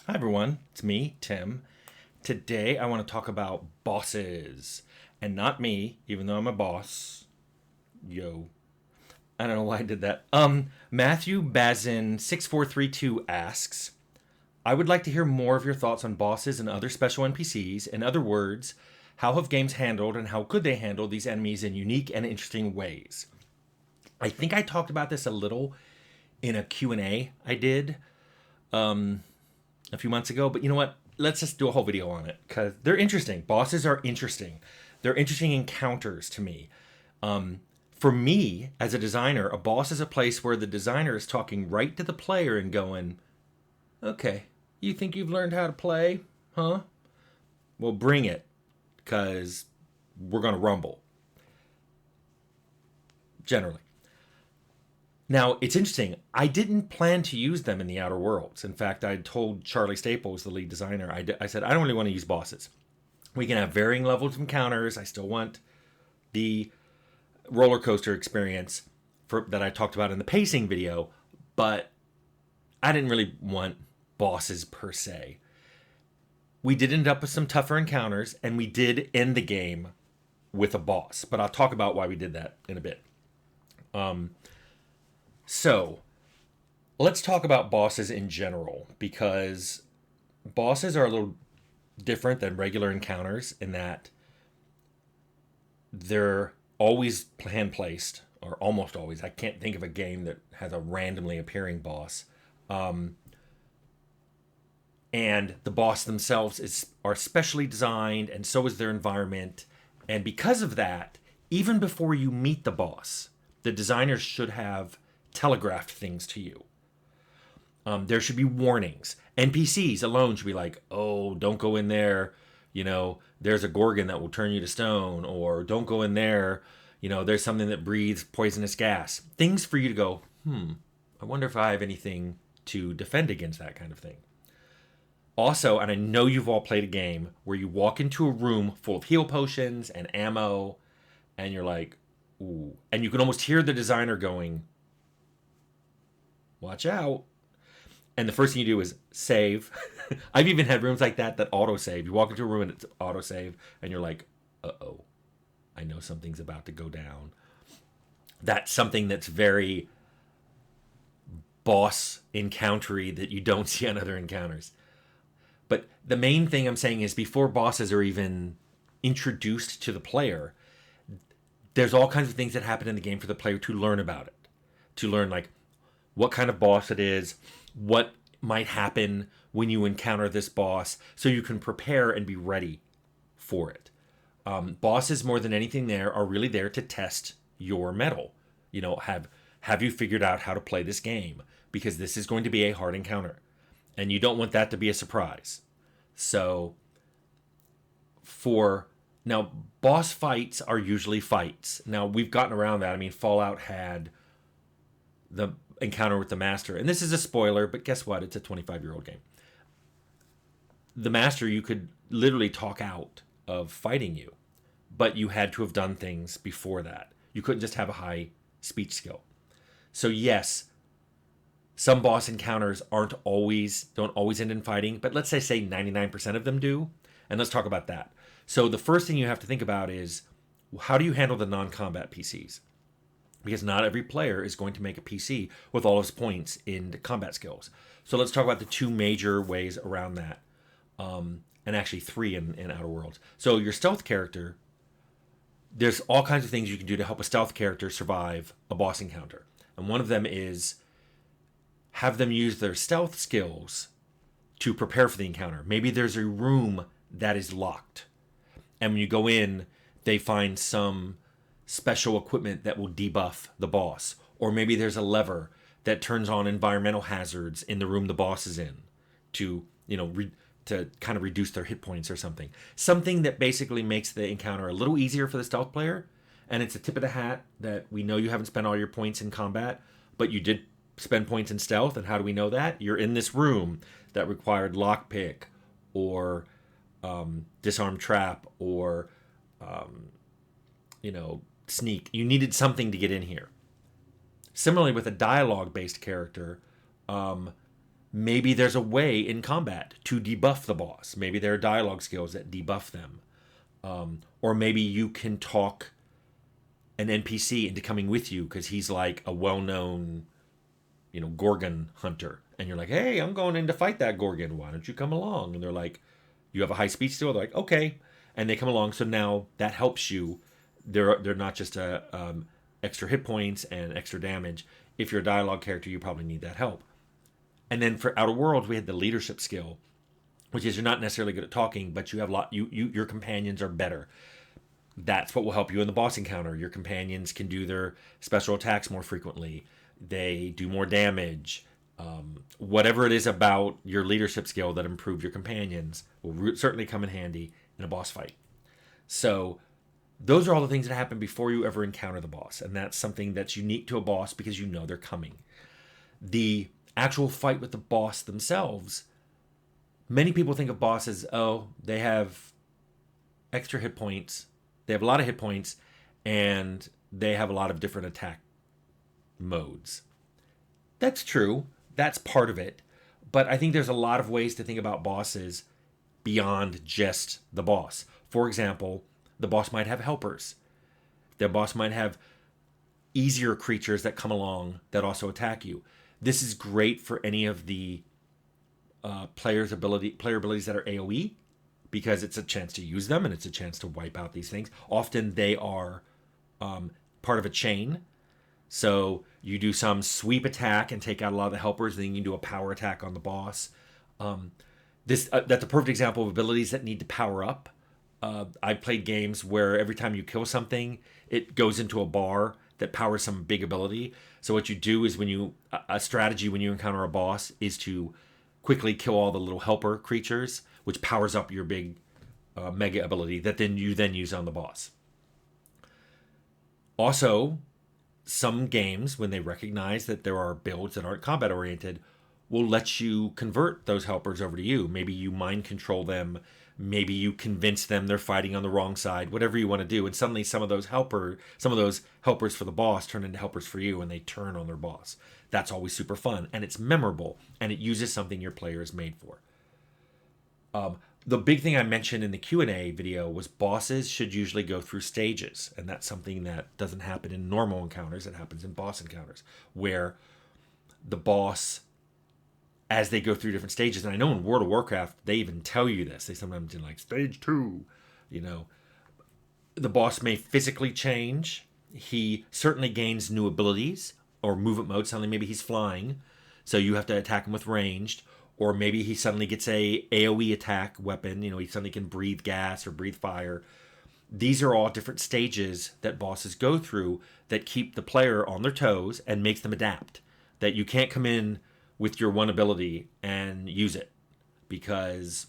Hi everyone, it's me, Tim. Today I want to talk about bosses. And not me, even though I'm a boss. Yo. I don't know why I did that. Matthew Bazin 6432 asks, I would like to hear more of your thoughts on bosses and other special NPCs. In other words, how have games handled and how could they handle these enemies in unique and interesting ways? I think I talked about this a little in a Q&A I did a few months ago, but you know what? Let's just do a whole video on it because they're interesting. Bosses are interesting. They're interesting encounters to me. For me, as a designer, a boss is a place where the designer is talking right to the player and going, okay, you think you've learned how to play? Huh? Well, bring it because we're going to rumble, generally. Now, it's interesting. I didn't plan to use them in the Outer Worlds. In fact, I told Charlie Staples, the lead designer, I said, I don't really want to use bosses. We can have varying levels of encounters. I still want the roller coaster experience that I talked about in the pacing video, but I didn't really want bosses per se. We did end up with some tougher encounters, and we did end the game with a boss, but I'll talk about why we did that in a bit. So, let's talk about bosses in general, because bosses are a little different than regular encounters in that they're always hand placed, or almost always. I can't think of a game that has a randomly appearing boss. And the boss themselves are specially designed, and so is their environment. And because of that, even before you meet the boss, the designers should have telegraphed things to you. There should be warnings. NPCs alone should be like, oh, don't go in there. You know, there's a Gorgon that will turn you to stone. Or don't go in there. You know, there's something that breathes poisonous gas. Things for you to go, I wonder if I have anything to defend against that kind of thing. Also, and I know you've all played a game where you walk into a room full of heal potions and ammo, and you're like, ooh. And you can almost hear the designer going, watch out. And the first thing you do is save. I've even had rooms like that auto-save. You walk into a room and it's auto-save, and you're like, uh-oh, I know something's about to go down. That's something that's very boss encountery that you don't see on other encounters. But the main thing I'm saying is before bosses are even introduced to the player, there's all kinds of things that happen in the game for the player to learn about it. To learn, like, what kind of boss it is, what might happen when you encounter this boss, so you can prepare and be ready for it. Bosses, more than anything are really there to test your mettle. You know, have you figured out how to play this game? Because this is going to be a hard encounter. And you don't want that to be a surprise. So, now, boss fights are usually fights. Now, we've gotten around that. I mean, Fallout had the encounter with the Master. And this is a spoiler, but guess what? It's a 25-year-old game. The Master, you could literally talk out of fighting you. But you had to have done things before that. You couldn't just have a high speech skill. So, yes, some boss encounters don't always end in fighting, but let's say 99% of them do. And let's talk about that. So the first thing you have to think about is, how do you handle the non-combat PCs? Because not every player is going to make a PC with all of his points in combat skills. So let's talk about the two major ways around that. And actually three in Outer Worlds. So your stealth character, there's all kinds of things you can do to help a stealth character survive a boss encounter. And one of them is have them use their stealth skills to prepare for the encounter. Maybe there's a room that is locked. And when you go in, they find some special equipment that will debuff the boss. Or maybe there's a lever that turns on environmental hazards in the room the boss is in to, to kind of reduce their hit points or something. Something that basically makes the encounter a little easier for the stealth player. And it's a tip of the hat that we know you haven't spent all your points in combat, but you did spend points in stealth. And how do we know that? You're in this room that required lockpick or disarm trap or sneak. You needed something to get in here. Similarly, with a dialogue-based character, Maybe there's a way in combat to debuff the boss. Maybe there are dialogue skills that debuff them. Or maybe you can talk an NPC into coming with you because he's like a well-known, Gorgon hunter. And you're like, hey, I'm going in to fight that Gorgon. Why don't you come along? And they're like, you have a high speed skill? They're like, okay. And they come along. So now that helps you. They're not just extra hit points and extra damage. If you're a dialogue character, you probably need that help. And then for Outer Worlds, we had the leadership skill, which is you're not necessarily good at talking, but you have your companions are better. That's what will help you in the boss encounter. Your companions can do their special attacks more frequently. They do more damage. Whatever it is about your leadership skill that improves your companions will certainly come in handy in a boss fight. So those are all the things that happen before you ever encounter the boss. And that's something that's unique to a boss because you know they're coming. The actual fight with the boss themselves, many people think of bosses, they have extra hit points. They have a lot of hit points, and they have a lot of different attack modes. That's true. That's part of it. But I think there's a lot of ways to think about bosses beyond just the boss. For example, the boss might have helpers. The boss might have easier creatures that come along that also attack you. This is great for any of the player abilities that are AoE, because it's a chance to use them and it's a chance to wipe out these things. Often they are part of a chain. So you do some sweep attack and take out a lot of the helpers, then you can do a power attack on the boss. That's a perfect example of abilities that need to power up. I've played games where every time you kill something, it goes into a bar that powers some big ability. So what you do is a strategy when you encounter a boss is to quickly kill all the little helper creatures, which powers up your big mega ability that you use on the boss. Also, some games, when they recognize that there are builds that aren't combat oriented, will let you convert those helpers over to you. Maybe you mind control them. Maybe you convince them they're fighting on the wrong side, whatever you want to do. And suddenly some of those helpers for the boss turn into helpers for you, and they turn on their boss. That's always super fun, and it's memorable, and it uses something your player is made for. The big thing I mentioned in the Q&A video was bosses should usually go through stages, and that's something that doesn't happen in normal encounters. It happens in boss encounters, where the boss, as they go through different stages, and I know in World of Warcraft, they even tell you this. They sometimes in like stage 2, the boss may physically change. He certainly gains new abilities or movement mode. Suddenly maybe he's flying, so you have to attack him with ranged. Or maybe he suddenly gets a AoE attack weapon. He suddenly can breathe gas or breathe fire. These are all different stages that bosses go through that keep the player on their toes and makes them adapt. That you can't come in with your one ability and use it, because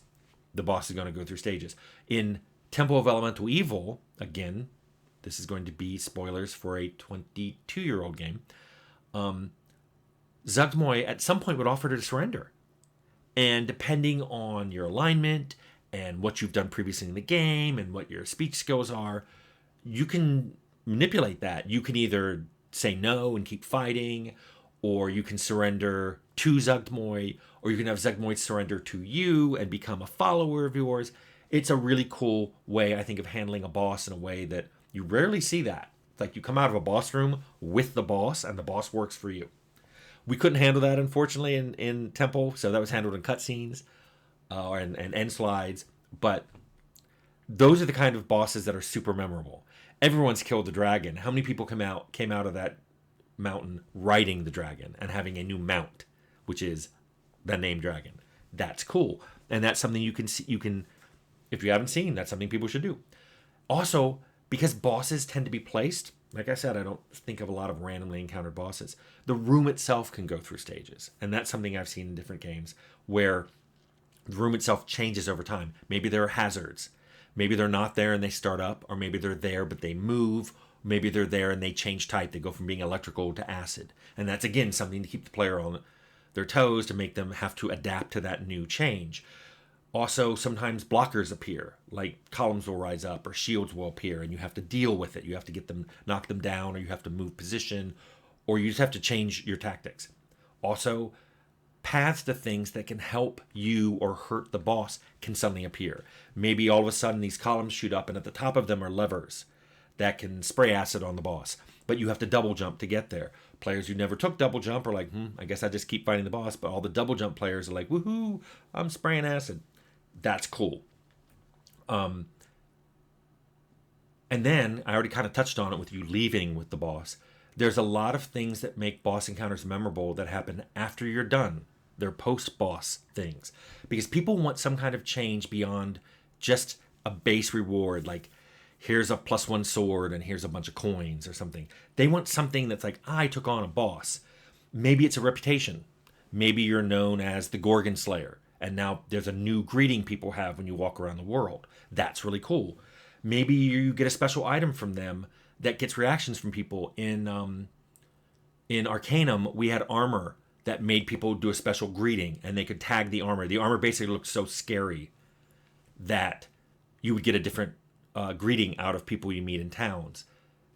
the boss is going to go through stages. In Temple of Elemental Evil, again, this is going to be spoilers for a 22-year-old game, Zuggtmoy at some point would offer to surrender. And depending on your alignment and what you've done previously in the game and what your speech skills are, you can manipulate that. You can either say no and keep fighting, or you can surrender to Zuggtmoy, or you can have Zuggtmoy surrender to you and become a follower of yours. It's a really cool way, I think, of handling a boss in a way that you rarely see that. It's like you come out of a boss room with the boss, and the boss works for you. We couldn't handle that, unfortunately, in Temple, so that was handled in cutscenes and end slides. But those are the kind of bosses that are super memorable. Everyone's killed the dragon. How many people came out of that mountain riding the dragon and having a new mount, which is the name dragon? That's cool, and that's something you can see. If you haven't seen, that's something people should do. Also, because bosses tend to be placed. Like I said, I don't think of a lot of randomly encountered bosses. The room itself can go through stages. And that's something I've seen in different games where the room itself changes over time. Maybe there are hazards. Maybe they're not there and they start up. Or maybe they're there but they move. Maybe they're there and they change type. They go from being electrical to acid. And that's, again, something to keep the player on their toes, to make them have to adapt to that new change. Also, sometimes blockers appear, like columns will rise up or shields will appear, and you have to deal with it. You have to knock them down, or you have to move position, or you just have to change your tactics. Also, paths to things that can help you or hurt the boss can suddenly appear. Maybe all of a sudden these columns shoot up and at the top of them are levers that can spray acid on the boss, but you have to double jump to get there. Players who never took double jump are like, I guess I just keep fighting the boss, but all the double jump players are like, woohoo, I'm spraying acid. That's cool. And then I already kind of touched on it with you leaving with the boss. There's a lot of things that make boss encounters memorable that happen after you're done. They're post-boss things. Because people want some kind of change beyond just a base reward, like here's a +1 sword and here's a bunch of coins or something. They want something that's like, I took on a boss. Maybe it's a reputation. Maybe you're known as the Gorgon Slayer, and now there's a new greeting people have when you walk around the world. That's really cool. Maybe you get a special item from them that gets reactions from people. In Arcanum, we had armor that made people do a special greeting, and they could tag the armor. The armor basically looked so scary that you would get a different greeting out of people you meet in towns.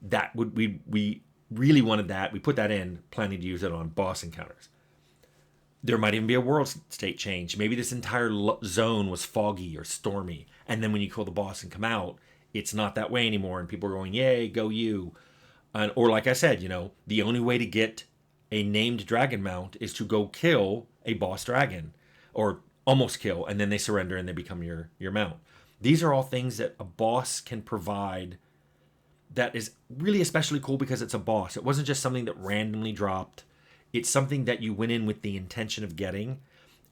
That would we really wanted that. We put that in, planning to use it on boss encounters. There might even be a world state change. Maybe this entire zone was foggy or stormy, and then when you kill the boss and come out, it's not that way anymore, and people are going, yay, go you. Or like I said, the only way to get a named dragon mount is to go kill a boss dragon, or almost kill, and then they surrender and they become your mount. These are all things that a boss can provide that is really especially cool because it's a boss. It wasn't just something that randomly dropped. It's something that you went in with the intention of getting,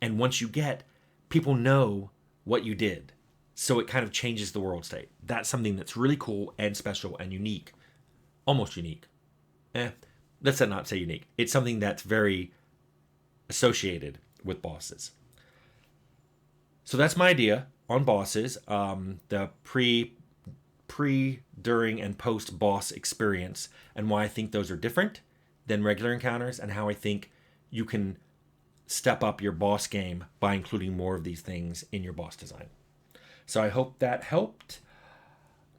and once you get, people know what you did. So it kind of changes the world state. That's something that's really cool and special and unique. Almost unique. Let's not say unique. It's something that's very associated with bosses. So that's my idea on bosses. The pre, during, and post boss experience, and why I think those are different than regular encounters, and how I think you can step up your boss game by including more of these things in your boss design. So I hope that helped.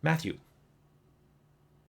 Matthew.